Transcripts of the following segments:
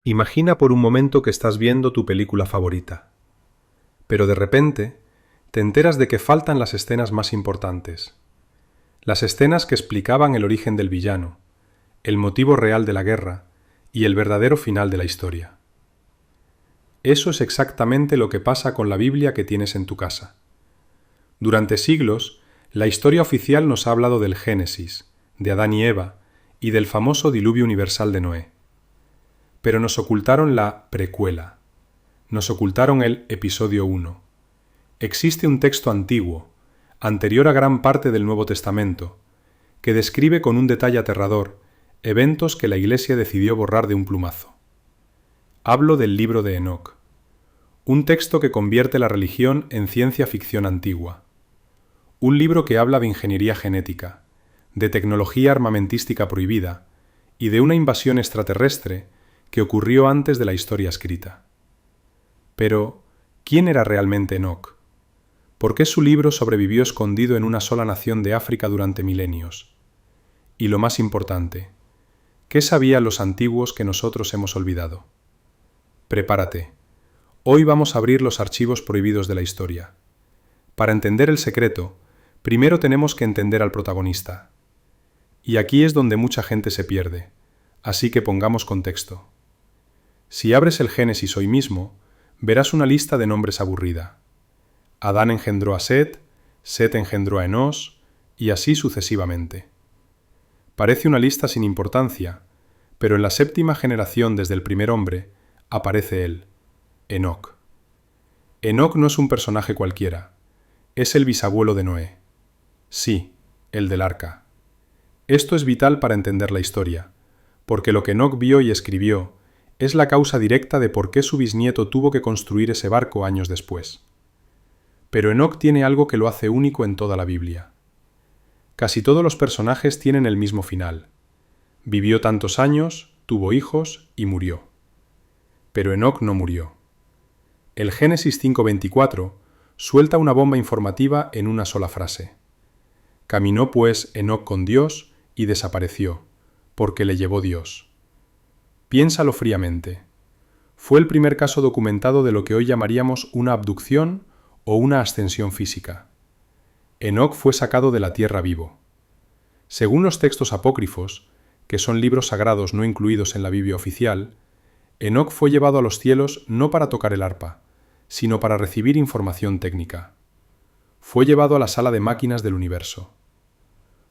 Imagina por un momento que estás viendo tu película favorita, pero de repente te enteras de que faltan las escenas más importantes, las escenas que explicaban el origen del villano, el motivo real de la guerra y el verdadero final de la historia. Eso es exactamente lo que pasa con la Biblia que tienes en tu casa. Durante siglos, la historia oficial nos ha hablado del Génesis, de Adán y Eva, y del famoso diluvio universal de Noé. Pero nos ocultaron la precuela. Nos ocultaron el episodio 1. Existe un texto antiguo, anterior a gran parte del Nuevo Testamento, que describe con un detalle aterrador eventos que la Iglesia decidió borrar de un plumazo. Hablo del libro de Enoc, un texto que convierte la religión en ciencia ficción antigua. Un libro que habla de ingeniería genética, de tecnología armamentística prohibida y de una invasión extraterrestre que ocurrió antes de la historia escrita. Pero, ¿quién era realmente Enoc? ¿Por qué su libro sobrevivió escondido en una sola nación de África durante milenios? Y lo más importante, ¿qué sabían los antiguos que nosotros hemos olvidado? Prepárate. Hoy vamos a abrir los archivos prohibidos de la historia. Para entender el secreto, primero tenemos que entender al protagonista. Y aquí es donde mucha gente se pierde, así que pongamos contexto. Si abres el Génesis hoy mismo, verás una lista de nombres aburrida. Adán engendró a Set, Set engendró a Enós, y así sucesivamente. Parece una lista sin importancia, pero en la séptima generación desde el primer hombre, aparece él, Enoc. Enoc no es un personaje cualquiera, es el bisabuelo de Noé. Sí, el del arca. Esto es vital para entender la historia, porque lo que Enoc vio y escribió es la causa directa de por qué su bisnieto tuvo que construir ese barco años después. Pero Enoc tiene algo que lo hace único en toda la Biblia. Casi todos los personajes tienen el mismo final. Vivió tantos años, tuvo hijos y murió. Pero Enoc no murió. El Génesis 5:24 suelta una bomba informativa en una sola frase. Caminó pues Enoc con Dios y desapareció, porque le llevó Dios. Piénsalo fríamente. Fue el primer caso documentado de lo que hoy llamaríamos una abducción o una ascensión física. Enoc fue sacado de la tierra vivo. Según los textos apócrifos, que son libros sagrados no incluidos en la Biblia oficial, Enoc fue llevado a los cielos no para tocar el arpa, sino para recibir información técnica. Fue llevado a la sala de máquinas del universo.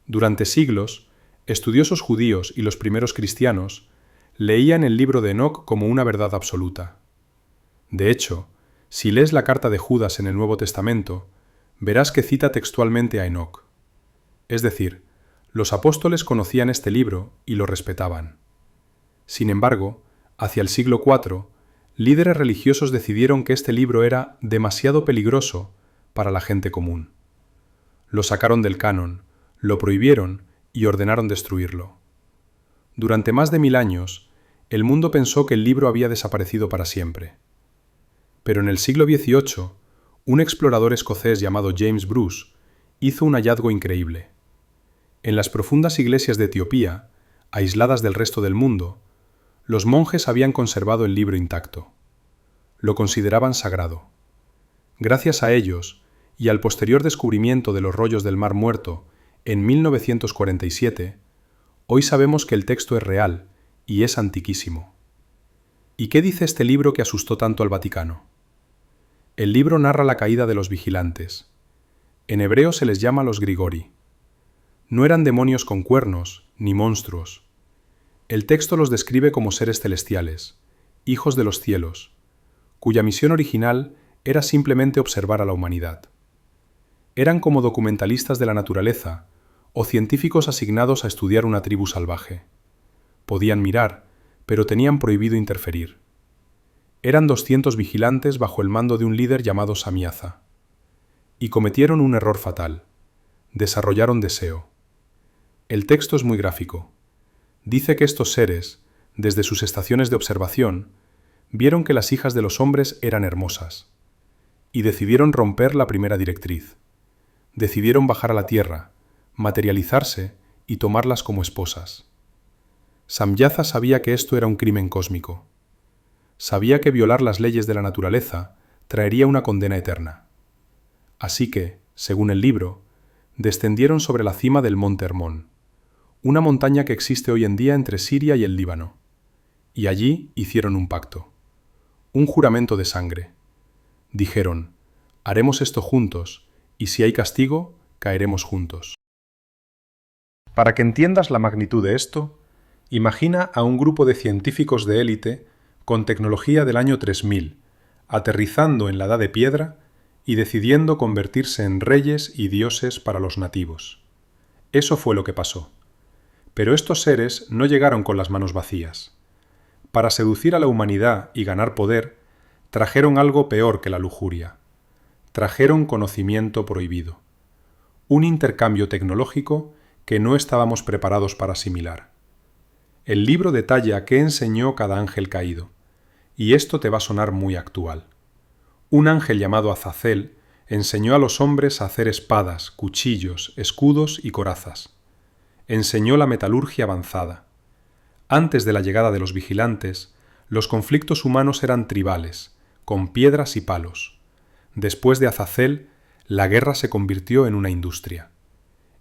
Durante siglos, estudiosos judíos y los primeros cristianos leían el libro de Enoc como una verdad absoluta. De hecho, si lees la carta de Judas en el Nuevo Testamento, verás que cita textualmente a Enoc. Es decir, los apóstoles conocían este libro y lo respetaban. Sin embargo, hacia el siglo IV, líderes religiosos decidieron que este libro era demasiado peligroso para la gente común. Lo sacaron del canon, lo prohibieron y ordenaron destruirlo. Durante más de 1000 años, el mundo pensó que el libro había desaparecido para siempre. Pero en el siglo XVIII, un explorador escocés llamado James Bruce hizo un hallazgo increíble. En las profundas iglesias de Etiopía, aisladas del resto del mundo, los monjes habían conservado el libro intacto. Lo consideraban sagrado. Gracias a ellos, y al posterior descubrimiento de los rollos del Mar Muerto en 1947, hoy sabemos que el texto es real y es antiquísimo. ¿Y qué dice este libro que asustó tanto al Vaticano? El libro narra la caída de los vigilantes. En hebreo se les llama los Grigori. No eran demonios con cuernos, ni monstruos. El texto los describe como seres celestiales, hijos de los cielos, cuya misión original era simplemente observar a la humanidad. Eran como documentalistas de la naturaleza o científicos asignados a estudiar una tribu salvaje. Podían mirar, pero tenían prohibido interferir. Eran 200 vigilantes bajo el mando de un líder llamado Samiaza. Y cometieron un error fatal. Desarrollaron deseo. El texto es muy gráfico. Dice que estos seres, desde sus estaciones de observación, vieron que las hijas de los hombres eran hermosas. Y decidieron romper la primera directriz. Decidieron bajar a la tierra, materializarse y tomarlas como esposas. Samyaza sabía que esto era un crimen cósmico. sabía que violar las leyes de la naturaleza traería una condena eterna. Así que, según el libro, descendieron sobre la cima del monte Hermón, una montaña que existe hoy en día entre Siria y el Líbano, y allí hicieron un pacto, un juramento de sangre. Dijeron: haremos esto juntos, y si hay castigo, caeremos juntos. Para que entiendas la magnitud de esto, imagina a un grupo de científicos de élite con tecnología del año 3000, aterrizando en la Edad de Piedra y decidiendo convertirse en reyes y dioses para los nativos. Eso fue lo que pasó. Pero estos seres no llegaron con las manos vacías. Para seducir a la humanidad y ganar poder, trajeron algo peor que la lujuria. Trajeron conocimiento prohibido. Un intercambio tecnológico que no estábamos preparados para asimilar. El libro detalla qué enseñó cada ángel caído, y esto te va a sonar muy actual. Un ángel llamado Azazel enseñó a los hombres a hacer espadas, cuchillos, escudos y corazas. Enseñó la metalurgia avanzada. Antes de la llegada de los vigilantes, los conflictos humanos eran tribales, con piedras y palos. Después de Azazel, la guerra se convirtió en una industria.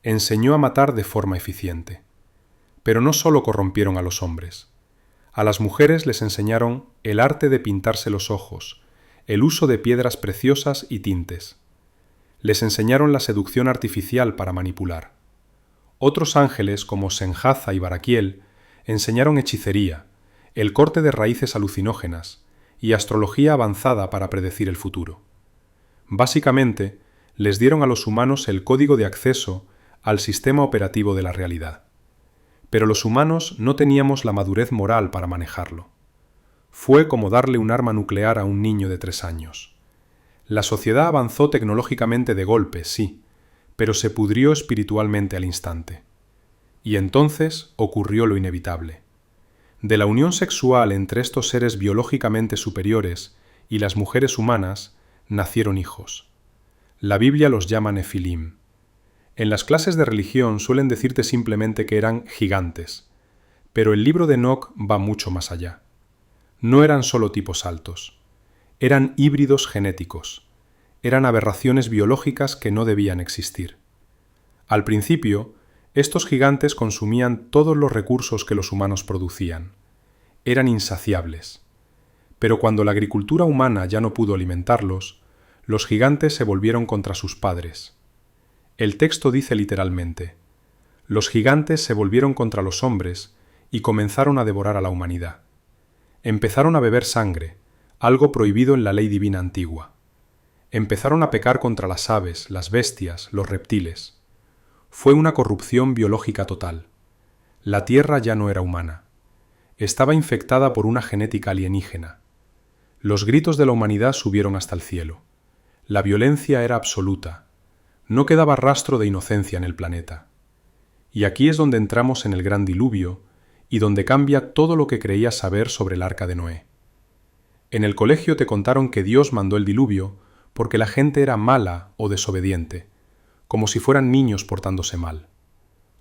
Enseñó a matar de forma eficiente. Pero no solo corrompieron a los hombres. A las mujeres les enseñaron el arte de pintarse los ojos, el uso de piedras preciosas y tintes. Les enseñaron la seducción artificial para manipular. Otros ángeles, como Senjaza y Baraquiel, enseñaron hechicería, el corte de raíces alucinógenas y astrología avanzada para predecir el futuro. Básicamente, les dieron a los humanos el código de acceso al sistema operativo de la realidad. Pero los humanos no teníamos la madurez moral para manejarlo. Fue como darle un arma nuclear a un niño de 3 años. La sociedad avanzó tecnológicamente de golpe, sí, pero se pudrió espiritualmente al instante. Y entonces ocurrió lo inevitable. De la unión sexual entre estos seres biológicamente superiores y las mujeres humanas, nacieron hijos. La Biblia los llama Nefilim. En las clases de religión suelen decirte simplemente que eran gigantes, pero el libro de Enoc va mucho más allá. No eran solo tipos altos, eran híbridos genéticos, eran aberraciones biológicas que no debían existir. Al principio, estos gigantes consumían todos los recursos que los humanos producían. Eran insaciables. Pero cuando la agricultura humana ya no pudo alimentarlos, los gigantes se volvieron contra sus padres. El texto dice literalmente: los gigantes se volvieron contra los hombres y comenzaron a devorar a la humanidad. Empezaron a beber sangre, algo prohibido en la ley divina antigua. Empezaron a pecar contra las aves, las bestias, los reptiles. Fue una corrupción biológica total. La tierra ya no era humana. Estaba infectada por una genética alienígena. Los gritos de la humanidad subieron hasta el cielo. La violencia era absoluta. No quedaba rastro de inocencia en el planeta. Y aquí es donde entramos en el gran diluvio y donde cambia todo lo que creías saber sobre el arca de Noé. En el colegio te contaron que Dios mandó el diluvio porque la gente era mala o desobediente, como si fueran niños portándose mal.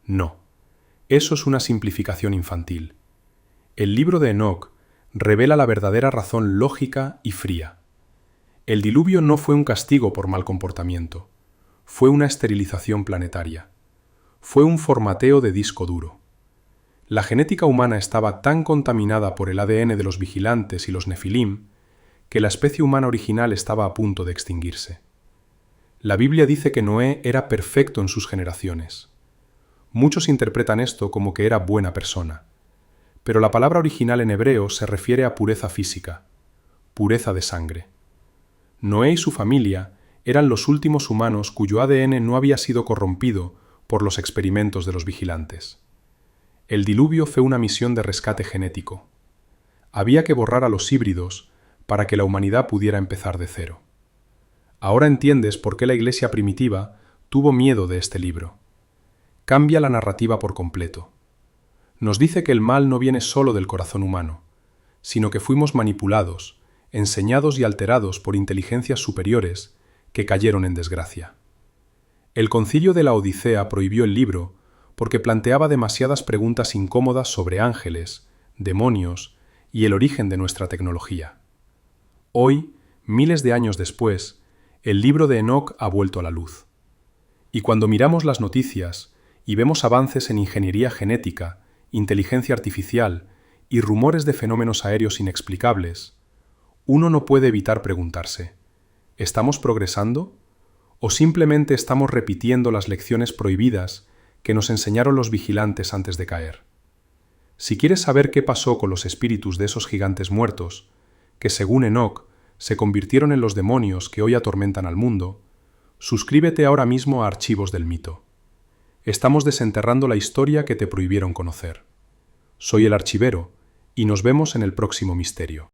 No, eso es una simplificación infantil. El libro de Enoc revela la verdadera razón lógica y fría. El diluvio no fue un castigo por mal comportamiento, fue una esterilización planetaria, fue un formateo de disco duro. La genética humana estaba tan contaminada por el ADN de los vigilantes y los nefilim que la especie humana original estaba a punto de extinguirse. La Biblia dice que Noé era perfecto en sus generaciones. Muchos interpretan esto como que era buena persona, pero la palabra original en hebreo se refiere a pureza física, pureza de sangre. Noé y su familia eran los últimos humanos cuyo ADN no había sido corrompido por los experimentos de los vigilantes. El diluvio fue una misión de rescate genético. Había que borrar a los híbridos para que la humanidad pudiera empezar de cero. Ahora entiendes por qué la Iglesia primitiva tuvo miedo de este libro. Cambia la narrativa por completo. Nos dice que el mal no viene solo del corazón humano, sino que fuimos manipulados, enseñados y alterados por inteligencias superiores que cayeron en desgracia. El Concilio de la Odisea prohibió el libro porque planteaba demasiadas preguntas incómodas sobre ángeles, demonios y el origen de nuestra tecnología. Hoy, miles de años después, el libro de Enoch ha vuelto a la luz. Y cuando miramos las noticias y vemos avances en ingeniería genética, inteligencia artificial y rumores de fenómenos aéreos inexplicables, uno no puede evitar preguntarse, ¿estamos progresando? ¿O simplemente estamos repitiendo las lecciones prohibidas que nos enseñaron los vigilantes antes de caer? Si quieres saber qué pasó con los espíritus de esos gigantes muertos, que según Enoch se convirtieron en los demonios que hoy atormentan al mundo, suscríbete ahora mismo a Archivos del Mito. Estamos desenterrando la historia que te prohibieron conocer. Soy el archivero, y nos vemos en el próximo misterio.